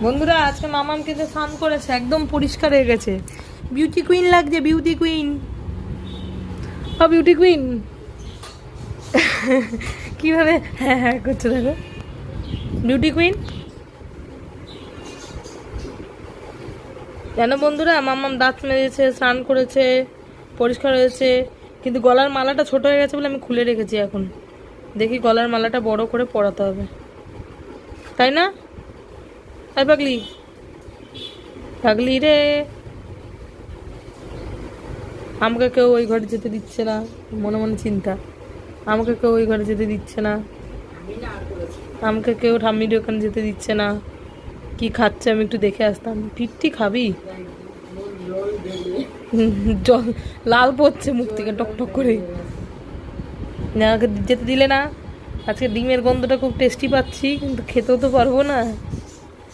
বন্ধুরা আজকে মামাম কিন্তু স্নান করেছে, একদম পরিষ্কার হয়ে গেছে। বিউটি কুইন লাগছে, বিউটি কুইন। ও বিউটি কুইন কিভাবে হ্যাঁ হ্যাঁ করছে দেখো, বিউটি কুইন। জানো বন্ধুরা, মামাম দাঁত মেজেছে, স্নান করেছে, পরিষ্কার হয়েছে, কিন্তু গলার মালাটা ছোট হয়ে গেছে বলে আমি খুলে রেখেছি। এখন দেখি গলার মালাটা বড় করে পরাতে হবে, তাই না? তাই পাগলি, পাগলি রে। আমাকে কেউ ওই ঘরে যেতে দিচ্ছে না, মনে মনে চিন্তা। আমাকে কেউ ওই ঘরে যেতে দিচ্ছে না, আমাকে কেউ ঠাম্মির ওখানে যেতে দিচ্ছে না। কি খাচ্ছে আমি একটু দেখে আসতাম। পিঠটি খাবি? জল লাল পড়ছে মুখ থেকে টক টক করে। আমাকে যেতে দিলে না। আজকে ডিমের গন্ধটা খুব টেস্টি পাচ্ছি, কিন্তু খেতেও তো পারবো না।